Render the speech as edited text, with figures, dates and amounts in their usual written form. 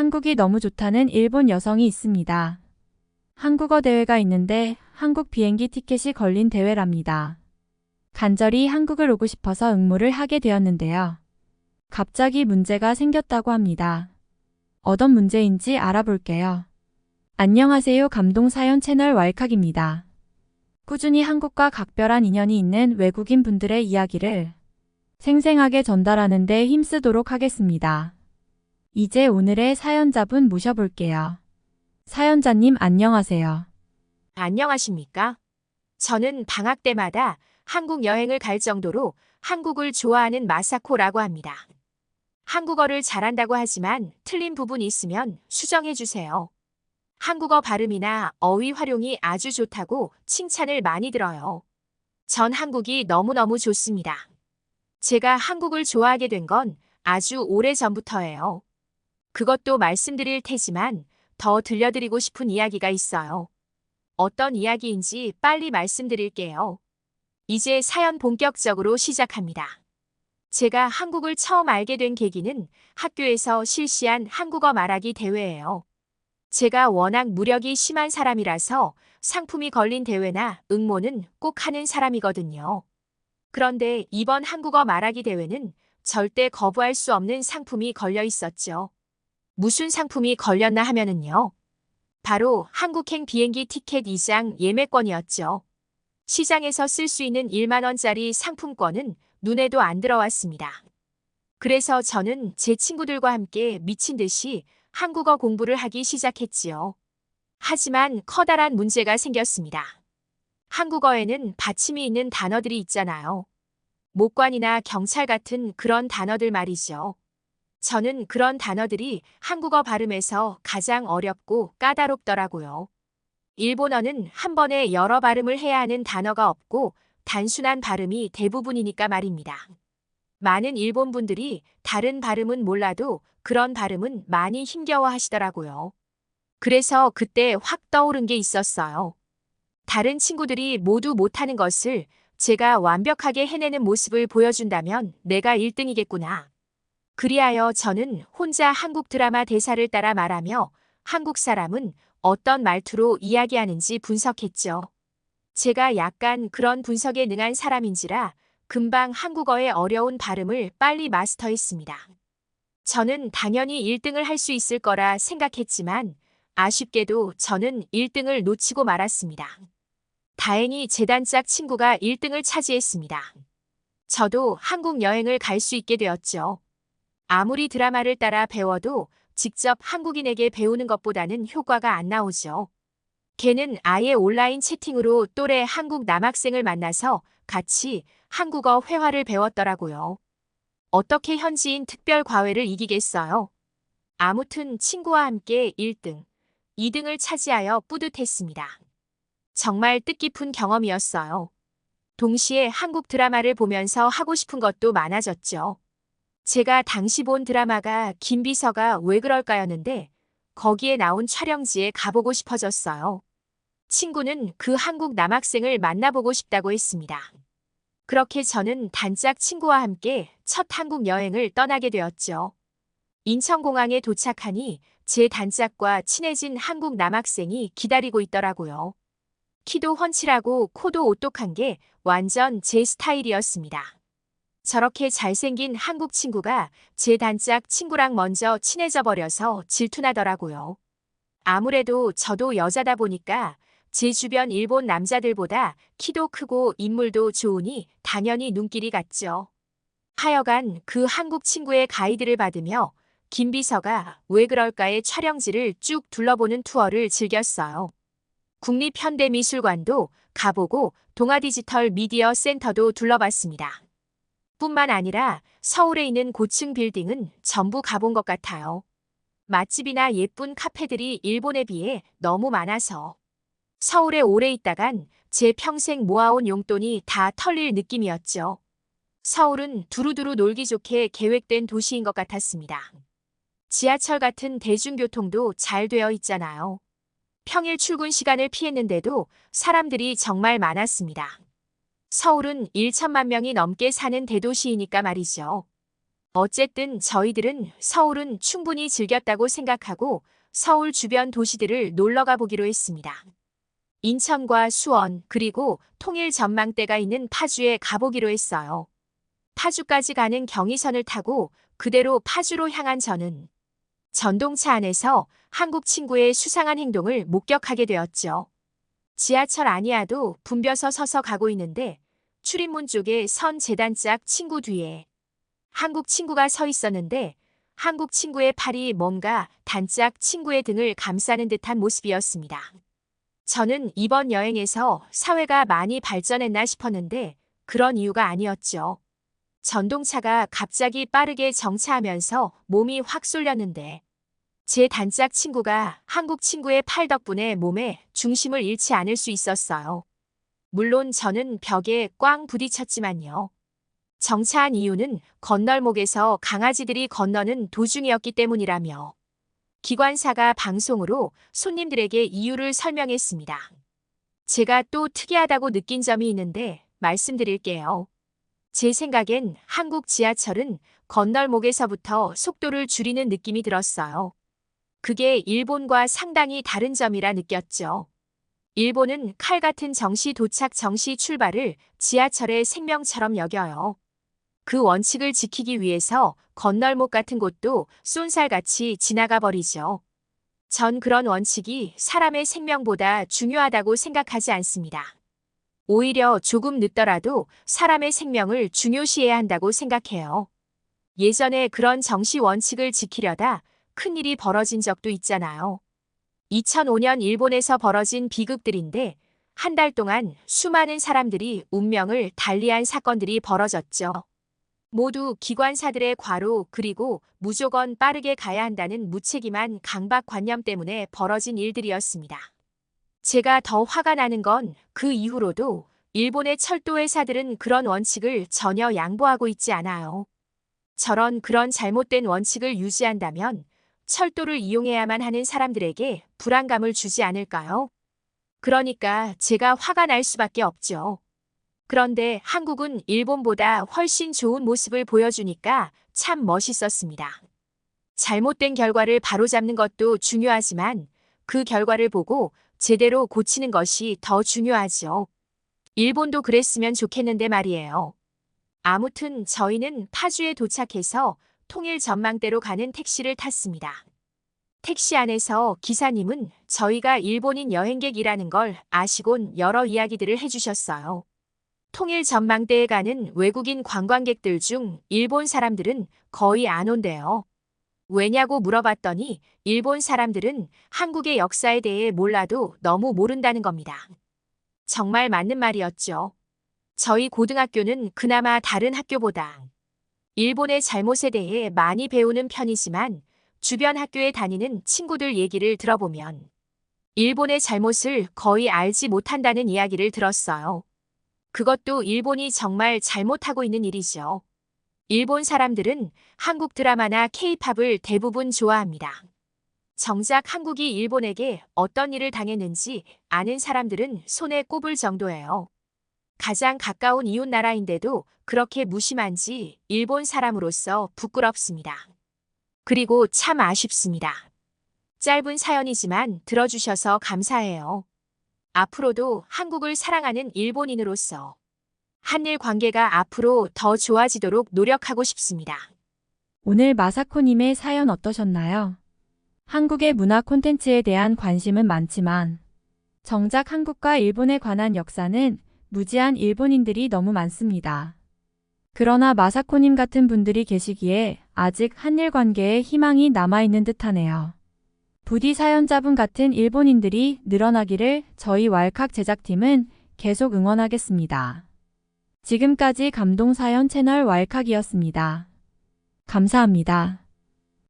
한국이 너무 좋다는 일본 여성이 있습니다. 한국어 대회가 있는데 한국 비행기 티켓이 걸린 대회랍니다. 간절히 한국을 오고 싶어서 응모를 하게 되었는데요. 갑자기 문제가 생겼다고 합니다. 어떤 문제인지 알아볼게요. 안녕하세요. 감동사연 채널 왈칵입니다. 꾸준히 한국과 각별한 인연이 있는 외국인 분들의 이야기를 생생하게 전달하는 데 힘쓰도록 하겠습니다. 이제 오늘의 사연자분 모셔볼게요. 사연자님 안녕하세요. 안녕하십니까? 저는 방학 때마다 한국 여행을 갈 정도로 한국을 좋아하는 마사코라고 합니다. 한국어를 잘한다고 하지만 틀린 부분이 있으면 수정해 주세요. 한국어 발음이나 어휘 활용이 아주 좋다고 칭찬을 많이 들어요. 전 한국이 너무너무 좋습니다. 제가 한국을 좋아하게 된 건 아주 오래 전부터예요. 그것도 말씀드릴 테지만 더 들려드리고 싶은 이야기가 있어요. 어떤 이야기인지 빨리 말씀드릴게요. 이제 사연 본격적으로 시작합니다. 제가 한국을 처음 알게 된 계기는 학교에서 실시한 한국어 말하기 대회예요. 제가 워낙 무력이 심한 사람이라서 상품이 걸린 대회나 응모는 꼭 하는 사람이거든요. 그런데 이번 한국어 말하기 대회는 절대 거부할 수 없는 상품이 걸려 있었죠. 무슨 상품이 걸렸나 하면은요. 바로 한국행 비행기 티켓 2장 예매권이었죠. 시장에서 쓸 수 있는 1만 원짜리 상품권은 눈에도 안 들어왔습니다. 그래서 저는 제 친구들과 함께 미친 듯이 한국어 공부를 하기 시작했지요. 하지만 커다란 문제가 생겼습니다. 한국어에는 받침이 있는 단어들이 있잖아요. 목관이나 경찰 같은 그런 단어들 말이죠. 저는 그런 단어들이 한국어 발음에서 가장 어렵고 까다롭더라고요. 일본어는 한 번에 여러 발음을 해야 하는 단어가 없고 단순한 발음이 대부분이니까 말입니다. 많은 일본 분들이 다른 발음은 몰라도 그런 발음은 많이 힘겨워 하시더라고요. 그래서 그때 확 떠오른 게 있었어요. 다른 친구들이 모두 못하는 것을 제가 완벽하게 해내는 모습을 보여준다면 내가 1등이겠구나. 그리하여 저는 혼자 한국 드라마 대사를 따라 말하며 한국 사람은 어떤 말투로 이야기하는지 분석했죠. 제가 약간 그런 분석에 능한 사람인지라 금방 한국어의 어려운 발음을 빨리 마스터했습니다. 저는 당연히 1등을 할 수 있을 거라 생각했지만 아쉽게도 저는 1등을 놓치고 말았습니다. 다행히 제 단짝 친구가 1등을 차지했습니다. 저도 한국 여행을 갈 수 있게 되었죠. 아무리 드라마를 따라 배워도 직접 한국인에게 배우는 것보다는 효과가 안 나오죠. 걔는 아예 온라인 채팅으로 또래 한국 남학생을 만나서 같이 한국어 회화를 배웠더라고요. 어떻게 현지인 특별 과외를 이기겠어요? 아무튼 친구와 함께 1등, 2등을 차지하여 뿌듯했습니다. 정말 뜻깊은 경험이었어요. 동시에 한국 드라마를 보면서 하고 싶은 것도 많아졌죠. 제가 당시 본 드라마가 김비서가 왜 그럴까였는데 거기에 나온 촬영지에 가보고 싶어졌어요. 친구는 그 한국 남학생을 만나보고 싶다고 했습니다. 그렇게 저는 단짝 친구와 함께 첫 한국 여행을 떠나게 되었죠. 인천공항에 도착하니 제 단짝과 친해진 한국 남학생이 기다리고 있더라고요. 키도 훤칠하고 코도 오똑한 게 완전 제 스타일이었습니다. 저렇게 잘생긴 한국 친구가 제 단짝 친구랑 먼저 친해져 버려서 질투나더라고요. 아무래도 저도 여자다 보니까 제 주변 일본 남자들보다 키도 크고 인물도 좋으니 당연히 눈길이 갔죠. 하여간 그 한국 친구의 가이드를 받으며 김비서가 왜 그럴까의 촬영지를 쭉 둘러보는 투어를 즐겼어요. 국립현대미술관도 가보고 동아디지털 미디어 센터도 둘러봤습니다. 뿐만 아니라 서울에 있는 고층 빌딩은 전부 가본 것 같아요. 맛집이나 예쁜 카페들이 일본에 비해 너무 많아서 서울에 오래 있다간 제 평생 모아온 용돈이 다 털릴 느낌이었죠. 서울은 두루두루 놀기 좋게 계획된 도시인 것 같았습니다. 지하철 같은 대중교통도 잘 되어 있잖아요. 평일 출근 시간을 피했는데도 사람들이 정말 많았습니다. 서울은 1천만 명이 넘게 사는 대도시이니까 말이죠. 어쨌든 저희들은 서울은 충분히 즐겼다고 생각하고 서울 주변 도시들을 놀러가 보기로 했습니다. 인천과 수원 그리고 통일 전망대가 있는 파주에 가보기로 했어요. 파주까지 가는 경의선을 타고 그대로 파주로 향한 저는 전동차 안에서 한국 친구의 수상한 행동을 목격하게 되었죠. 지하철 아니야도 붐벼서 서서 가고 있는데 출입문 쪽에 선 재단짝 친구 뒤에 한국 친구가 서 있었는데 한국 친구의 팔이 뭔가 단짝 친구의 등을 감싸는 듯한 모습이었습니다. 저는 이번 여행에서 사회가 많이 발전했나 싶었는데 그런 이유가 아니었죠. 전동차가 갑자기 빠르게 정차하면서 몸이 확 쏠렸는데 제 단짝 친구가 한국 친구의 팔 덕분에 몸에 중심을 잃지 않을 수 있었어요. 물론 저는 벽에 꽝 부딪혔지만요. 정차한 이유는 건널목에서 강아지들이 건너는 도중이었기 때문이라며 기관사가 방송으로 손님들에게 이유를 설명했습니다. 제가 또 특이하다고 느낀 점이 있는데 말씀드릴게요. 제 생각엔 한국 지하철은 건널목에서부터 속도를 줄이는 느낌이 들었어요. 그게 일본과 상당히 다른 점이라 느꼈죠. 일본은 칼 같은 정시 도착 정시 출발을 지하철의 생명처럼 여겨요. 그 원칙을 지키기 위해서 건널목 같은 곳도 쏜살같이 지나가 버리죠. 전 그런 원칙이 사람의 생명보다 중요하다고 생각하지 않습니다. 오히려 조금 늦더라도 사람의 생명을 중요시해야 한다고 생각해요. 예전에 그런 정시 원칙을 지키려다 큰일이 벌어진 적도 있잖아요. 2005년 일본에서 벌어진 비극들인데 한 달 동안 수많은 사람들이 운명을 달리한 사건들이 벌어졌죠. 모두 기관사들의 과로 그리고 무조건 빠르게 가야 한다는 무책임한 강박관념 때문에 벌어진 일들이었습니다. 제가 더 화가 나는 건 그 이후로도 일본의 철도회사들은 그런 원칙을 전혀 양보하고 있지 않아요. 그런 잘못된 원칙을 유지한다면 철도를 이용해야만 하는 사람들에게 불안감을 주지 않을까요? 그러니까 제가 화가 날 수밖에 없죠. 그런데 한국은 일본보다 훨씬 좋은 모습을 보여주니까 참 멋있었습니다. 잘못된 결과를 바로잡는 것도 중요하지만 그 결과를 보고 제대로 고치는 것이 더 중요하죠. 일본도 그랬으면 좋겠는데 말이에요. 아무튼 저희는 파주에 도착해서 통일 전망대로 가는 택시를 탔습니다. 택시 안에서 기사님은 저희가 일본인 여행객이라는 걸 아시곤 여러 이야기들을 해주셨어요. 통일 전망대에 가는 외국인 관광객들 중 일본 사람들은 거의 안 온대요. 왜냐고 물어봤더니 일본 사람들은 한국의 역사에 대해 몰라도 너무 모른다는 겁니다. 정말 맞는 말이었죠. 저희 고등학교는 그나마 다른 학교보다 일본의 잘못에 대해 많이 배우는 편이지만 주변 학교에 다니는 친구들 얘기를 들어보면 일본의 잘못을 거의 알지 못한다는 이야기를 들었어요. 그것도 일본이 정말 잘못하고 있는 일이죠. 일본 사람들은 한국 드라마나 K-팝을 대부분 좋아합니다. 정작 한국이 일본에게 어떤 일을 당했는지 아는 사람들은 손에 꼽을 정도예요. 가장 가까운 이웃 나라인데도 그렇게 무심한지 일본 사람으로서 부끄럽습니다. 그리고 참 아쉽습니다. 짧은 사연이지만 들어주셔서 감사해요. 앞으로도 한국을 사랑하는 일본인으로서 한일 관계가 앞으로 더 좋아지도록 노력하고 싶습니다. 오늘 마사코님의 사연 어떠셨나요? 한국의 문화 콘텐츠에 대한 관심은 많지만 정작 한국과 일본에 관한 역사는 무지한 일본인들이 너무 많습니다. 그러나 마사코님 같은 분들이 계시기에 아직 한일 관계에 희망이 남아있는 듯하네요. 부디 사연자분 같은 일본인들이 늘어나기를 저희 왈칵 제작팀은 계속 응원하겠습니다. 지금까지 감동사연 채널 왈칵이었습니다. 감사합니다.